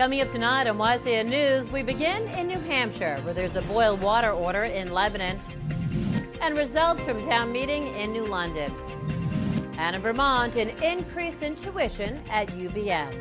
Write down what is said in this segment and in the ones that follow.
Coming up tonight on YCN News, we begin in New Hampshire, where there's a boil water order in Lebanon, and results from town meeting in New London. And in Vermont, an increase in tuition at UVM.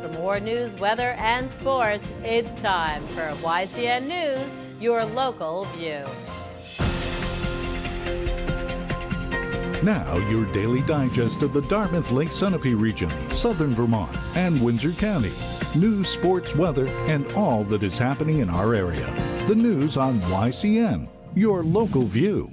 For more news, weather, and sports, it's time for YCN News, your local view. Now, your daily digest of the Dartmouth Lake Sunapee region, southern Vermont, and Windsor County. News, sports, weather, and all that is happening in our area. The news on YCN, your local view.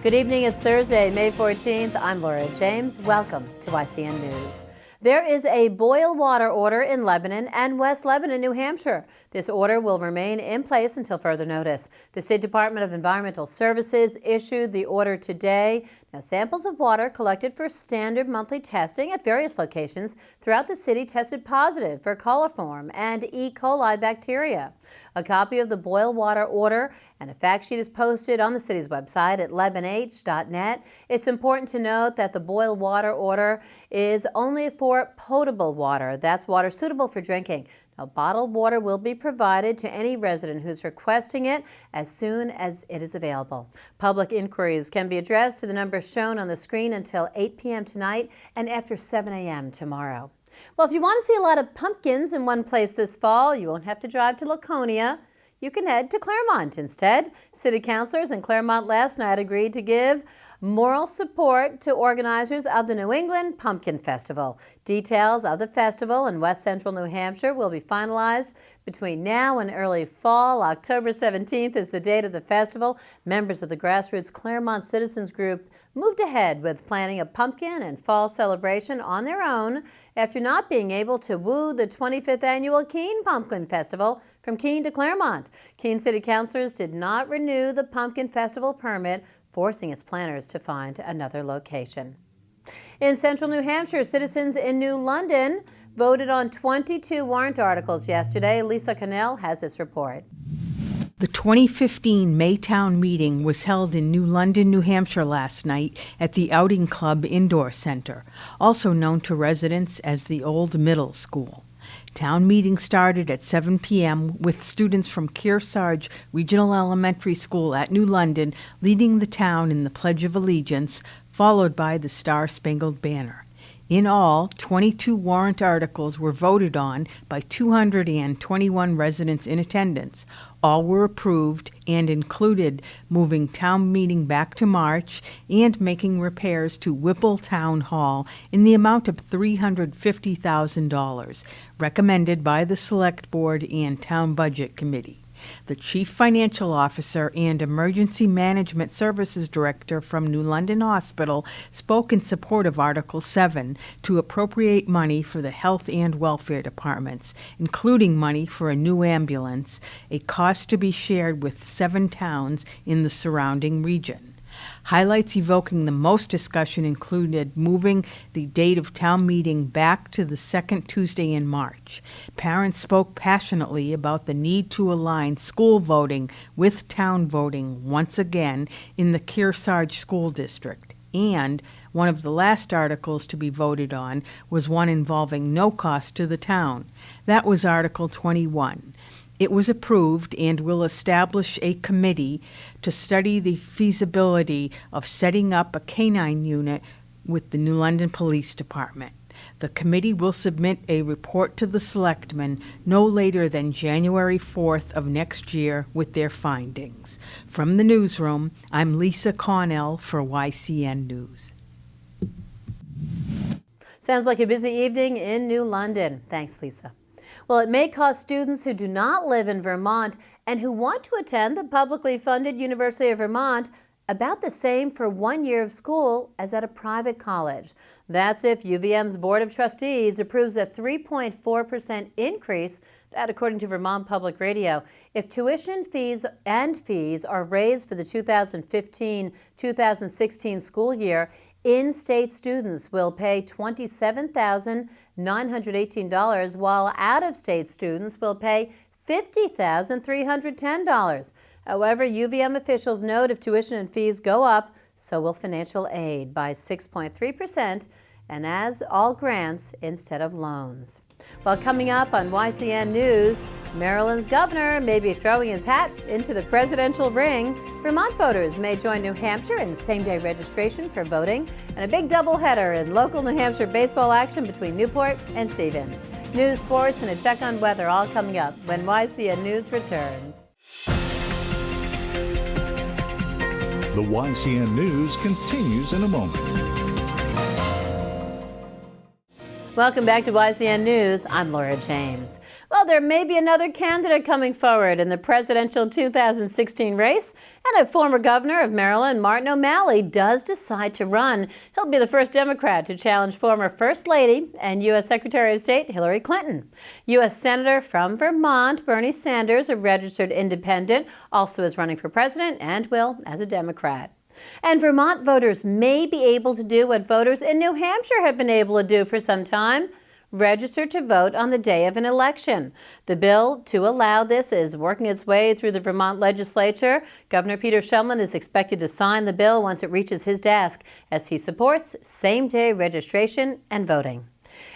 Good evening. It's Thursday, May 14th. I'm Laura James. Welcome to YCN News. There is a boil water order in Lebanon and West Lebanon, New Hampshire. This order will remain in place until further notice. The State Department of Environmental Services issued the order today. Now, samples of water collected for standard monthly testing at various locations throughout the city tested positive for coliform and E. coli bacteria. A copy of the boil water order and a fact sheet is posted on the city's website at lebanon.net. It's important to note that the boil water order is only for potable water. That's water suitable for drinking. Now, bottled water will be provided to any resident who's requesting it as soon as it is available. Public inquiries can be addressed to the numbers shown on the screen until 8 p.m. tonight and after 7 a.m. tomorrow. Well, if you want to see a lot of pumpkins in one place this fall, you won't have to drive to Laconia. You can head to Claremont instead. City councilors in Claremont last night agreed to give moral support to organizers of the New England Pumpkin Festival. Details of the festival in West Central New Hampshire will be finalized between now and early fall. October 17th is the date of the festival. Members of the grassroots Claremont Citizens Group moved ahead with planning a pumpkin and fall celebration on their own after not being able to woo the 25th annual Keene Pumpkin Festival from Keene to Claremont. Keene City Councilors did not renew the Pumpkin Festival permit, forcing its planners to find another location. In central New Hampshire, citizens in New London voted on 22 warrant articles yesterday. Lisa Connell has this report. The 2015 Maytown meeting was held in New London, New Hampshire last night at the Outing Club Indoor Center, also known to residents as the Old Middle School. Town meeting started at 7 p.m. with students from Kearsarge Regional Elementary School at New London leading the town in the Pledge of Allegiance, followed by the Star-Spangled Banner. In all, 22 warrant articles were voted on by 221 residents in attendance. All were approved and included moving town meeting back to March and making repairs to Whipple Town Hall in the amount of $350,000, recommended by the Select Board and Town Budget Committee. The Chief Financial Officer and Emergency Management Services Director from New London Hospital spoke in support of Article 7 to appropriate money for the Health and Welfare Departments, including money for a new ambulance, a cost to be shared with 7 towns in the surrounding region. Highlights evoking the most discussion included moving the date of town meeting back to the second Tuesday in March. Parents spoke passionately about the need to align school voting with town voting once again in the Kearsarge School District. And one of the last articles to be voted on was one involving no cost to the town. That was Article 21. It was approved and will establish a committee to study the feasibility of setting up a canine unit with the New London Police Department. The committee will submit a report to the selectmen no later than January 4th of next year with their findings. From the newsroom, I'm Lisa Connell for YCN News. Sounds like a busy evening in New London. Thanks, Lisa. Well, it may cost students who do not live in Vermont and who want to attend the publicly funded University of Vermont about the same for 1 year of school as at a private college. That's if UVM's Board of Trustees approves a 3.4% increase, that according to Vermont Public Radio. If tuition fees are raised for the 2015-2016 school year, in-state students will pay $27,918, while out-of-state students will pay $50,310. However, UVM officials note if tuition and fees go up, so will financial aid by 6.3%, and as all grants instead of loans. Well, coming up on YCN News, Maryland's governor may be throwing his hat into the presidential ring. Vermont voters may join New Hampshire in same-day registration for voting, and a big doubleheader in local New Hampshire baseball action between Newport and Stevens. News, sports, and a check on weather all coming up when YCN News returns. The YCN News continues in a moment. Welcome back to YCN News. I'm Laura James. Well, there may be another candidate coming forward in the presidential 2016 race, and a former governor of Maryland, Martin O'Malley, does decide to run. He'll be the first Democrat to challenge former First Lady and U.S. Secretary of State Hillary Clinton. U.S. Senator from Vermont, Bernie Sanders, a registered independent, also is running for president and will as a Democrat. And Vermont voters may be able to do what voters in New Hampshire have been able to do for some time: register to vote on the day of an election. The bill to allow this is working its way through the Vermont legislature. Governor Peter Shumlin is expected to sign the bill once it reaches his desk, as he supports same-day registration and voting.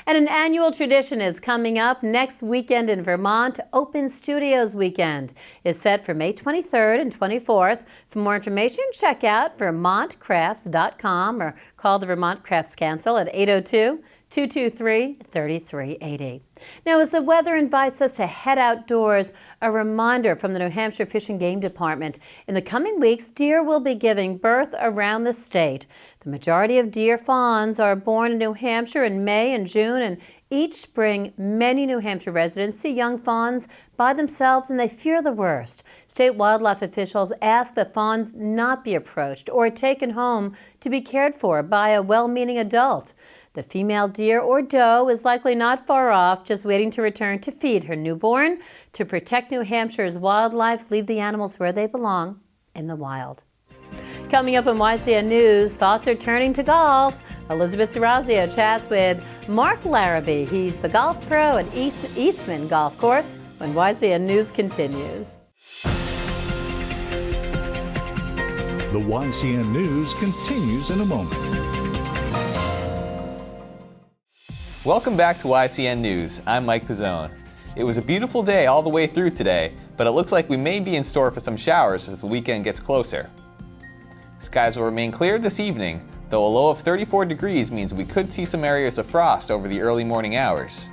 And an annual tradition is coming up next weekend in Vermont. Open Studios Weekend is set for May 23rd and 24th. For more information, check out vermontcrafts.com or call the Vermont Crafts Council at 802-223-3380. Now, as the weather invites us to head outdoors, a reminder from the New Hampshire Fish and Game Department. In the coming weeks, deer will be giving birth around the state. The majority of deer fawns are born in New Hampshire in May and June, and each spring, many New Hampshire residents see young fawns by themselves and they fear the worst. State wildlife officials ask that fawns not be approached or taken home to be cared for by a well-meaning adult. The female deer or doe is likely not far off, just waiting to return to feed her newborn. To protect New Hampshire's wildlife, leave the animals where they belong, in the wild. Coming up on YCN News, thoughts are turning to golf. Elizabeth DeRazio chats with Mark Larrabee. He's the golf pro at Eastman Golf Course when YCN News continues. The YCN News continues in a moment. Welcome back to YCN News. I'm Mike Pizzone. It was a beautiful day all the way through today, but it looks like we may be in store for some showers as the weekend gets closer. Skies will remain clear this evening, though a low of 34 degrees means we could see some areas of frost over the early morning hours.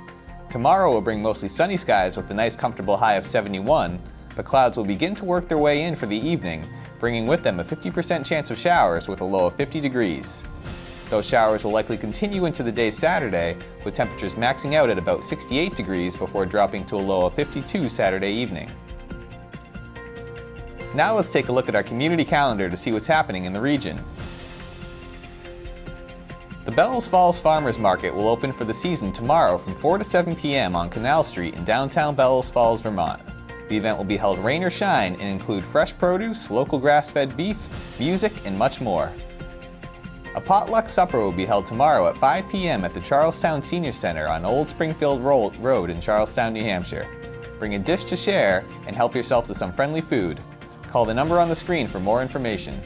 Tomorrow will bring mostly sunny skies with a nice comfortable high of 71, but clouds will begin to work their way in for the evening, bringing with them a 50% chance of showers with a low of 50 degrees. Those showers will likely continue into the day Saturday, with temperatures maxing out at about 68 degrees before dropping to a low of 52 Saturday evening. Now let's take a look at our community calendar to see what's happening in the region. The Bellows Falls Farmers Market will open for the season tomorrow from 4 to 7 p.m. on Canal Street in downtown Bellows Falls, Vermont. The event will be held rain or shine and include fresh produce, local grass-fed beef, music, and much more. A potluck supper will be held tomorrow at 5 p.m. at the Charlestown Senior Center on Old Springfield Road in Charlestown, New Hampshire. Bring a dish to share and help yourself to some friendly food. Call the number on the screen for more information.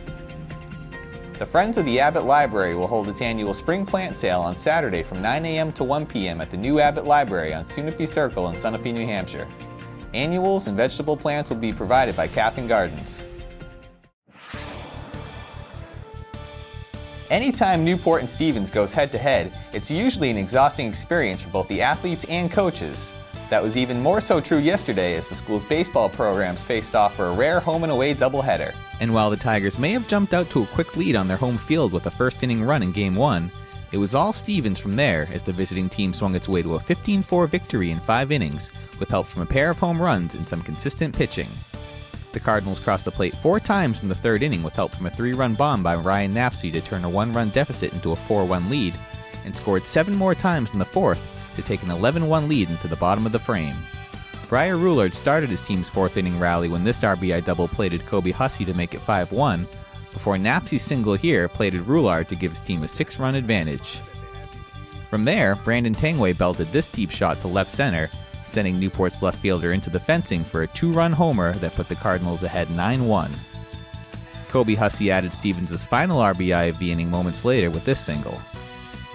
The Friends of the Abbott Library will hold its annual spring plant sale on Saturday from 9 a.m. to 1 p.m. at the new Abbott Library on Sunapee Circle in Sunapee, New Hampshire. Annuals and vegetable plants will be provided by Catherine Gardens. Anytime Newport and Stevens goes head-to-head, it's usually an exhausting experience for both the athletes and coaches. That was even more so true yesterday as the school's baseball programs faced off for a rare home-and-away doubleheader. And while the Tigers may have jumped out to a quick lead on their home field with a first-inning run in Game 1, it was all Stevens from there as the visiting team swung its way to a 15-4 victory in 5 innings, with help from a pair of home runs and some consistent pitching. The Cardinals crossed the plate 4 times in the 3rd inning with help from a 3-run bomb by Ryan Knapsey to turn a 1-run deficit into a 4-1 lead, and scored 7 more times in the 4th to take an 11-1 lead into the bottom of the frame. Briar Roulard started his team's 4th inning rally when this RBI double plated Kobe Hussey to make it 5-1, before Knapsey's single here plated Roulard to give his team a 6-run advantage. From there, Brandon Tangway belted this deep shot to left center, sending Newport's left fielder into the fencing for a 2-run homer that put the Cardinals ahead 9-1. Kobe Hussey added Stevens' final RBI of the inning moments later with this single.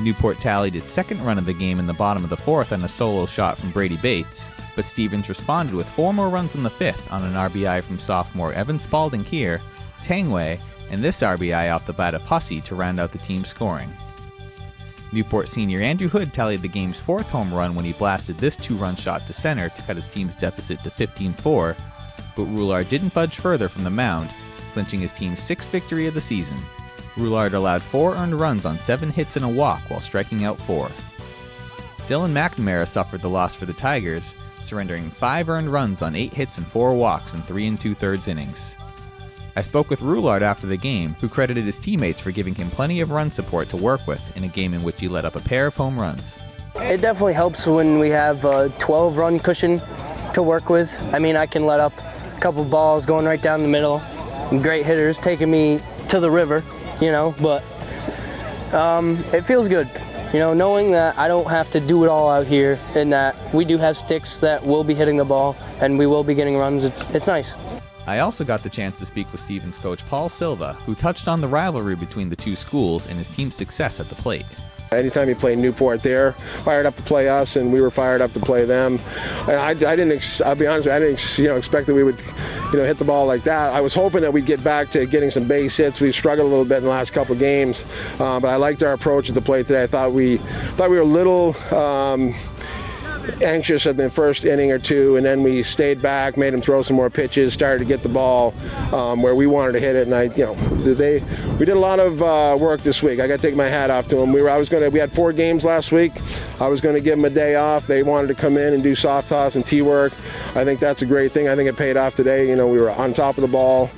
Newport tallied its second run of the game in the bottom of the fourth on a solo shot from Brady Bates, but Stevens responded with 4 more runs in the fifth on an RBI from sophomore Evan Spalding-Kier, Tangway, and this RBI off the bat of Hussey to round out the team's scoring. Newport senior Andrew Hood tallied the game's 4th home run when he blasted this 2-run shot to center to cut his team's deficit to 15-4, but Roulard didn't budge further from the mound, clinching his team's 6th victory of the season. Roulard allowed 4 earned runs on 7 hits and a walk while striking out 4. Dylan McNamara suffered the loss for the Tigers, surrendering 5 earned runs on 8 hits and 4 walks in 3 2/3 innings. I spoke with Roulard after the game, who credited his teammates for giving him plenty of run support to work with in a game in which he let up a pair of home runs. It definitely helps when we have a 12-run cushion to work with. I mean, I can let up a couple balls going right down the middle, and great hitters taking me to the river, but it feels good, knowing that I don't have to do it all out here and that we do have sticks that will be hitting the ball and we will be getting runs. It's nice. I also got the chance to speak with Stevens coach Paul Silva, who touched on the rivalry between the two schools and his team's success at the plate. Anytime you play Newport, they're fired up to play us, and we were fired up to play them. And I'll be honest with you, I didn't expect that we would, hit the ball like that. I was hoping that we'd get back to getting some base hits. We struggled a little bit in the last couple of games, but I liked our approach at the plate today. I thought we were a little anxious in the first inning or two, and then we stayed back, made them throw some more pitches, started to get the ball where we wanted to hit it. And we did a lot of work this week. I got to take my hat off to them. We had 4 games last week. I was going to give them a day off. They wanted to come in and do soft toss and tee work. I think that's a great thing. I think it paid off today. We were on top of the ball.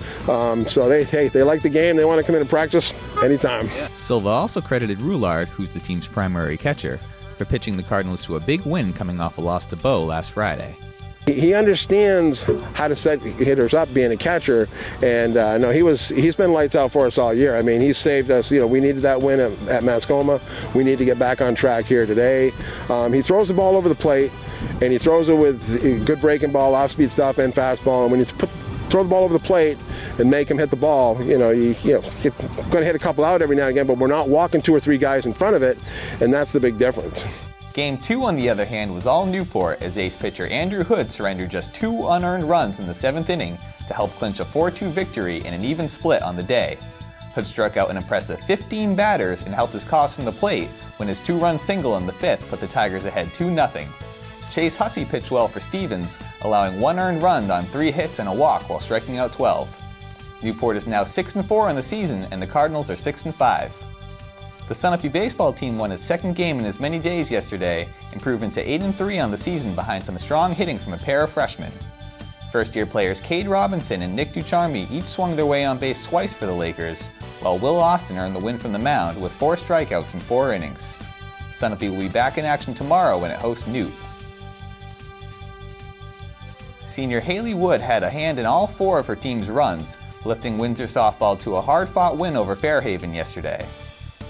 So they like the game. They want to come in and practice anytime. Silva also credited Roulard, who's the team's primary catcher, for pitching the Cardinals to a big win coming off a loss to Bo last Friday. He understands how to set hitters up being a catcher, and he's been lights out for us all year. I mean, he's saved us. We needed that win at Mascoma. We need to get back on track here today. He throws the ball over the plate, and he throws it with good breaking ball, off-speed stuff, and fastball. And when you throw the ball over the plate and make him hit the ball, you're going to hit a couple out every now and again, but we're not walking 2 or 3 guys in front of it, and that's the big difference. Game 2, on the other hand, was all Newport as ace pitcher Andrew Hood surrendered just 2 unearned runs in the 7th inning to help clinch a 4-2 victory in an even split on the day. Hood struck out an impressive 15 batters and helped his cause from the plate when his 2-run single in the 5th put the Tigers ahead 2-0. Chase Hussey pitched well for Stevens, allowing 1 earned run on 3 hits and a walk while striking out 12. Newport is now 6-4 in the season, and the Cardinals are 6-5. The Sunapee baseball team won its 2nd game in as many days yesterday, improving to 8-3 on the season behind some strong hitting from a pair of freshmen. First-year players Cade Robinson and Nick Ducharme each swung their way on base twice for the Lakers, while Will Austin earned the win from the mound with 4 strikeouts in 4 innings. Sunapee will be back in action tomorrow when it hosts Newt. Senior Haley Wood had a hand in all 4 of her team's runs, lifting Windsor softball to a hard-fought win over Fairhaven yesterday.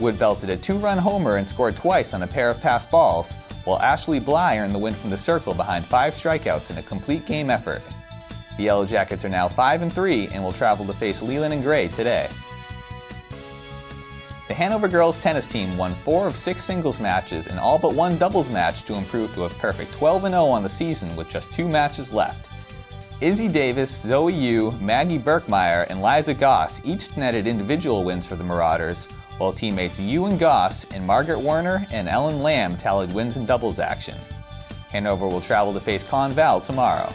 Wood belted a 2-run homer and scored twice on a pair of passed balls, while Ashley Bly earned the win from the circle behind 5 strikeouts in a complete game effort. The Yellow Jackets are now 5-3 and will travel to face Leland and Gray today. The Hanover girls tennis team won 4 of 6 singles matches and all but 1 doubles match to improve to a perfect 12-0 on the season with just 2 matches left. Izzy Davis, Zoe Yu, Maggie Berkmeyer, and Liza Goss each netted individual wins for the Marauders, while teammates Yu and Goss and Margaret Werner and Ellen Lamb tallied wins in doubles action. Hanover will travel to face Conval tomorrow.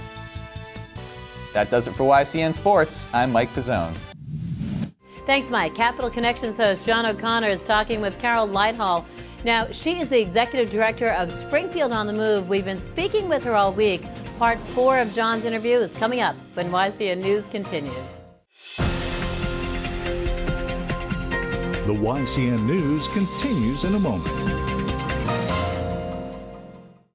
That does it for YCN Sports. I'm Mike Pizzone. Thanks, Mike. Capital Connections host John O'Connor is talking with Carol Lighthall. Now, she is the executive director of Springfield on the Move. We've been speaking with her all week. Part 4 of John's interview is coming up when YCN News continues. The YCN News continues in a moment.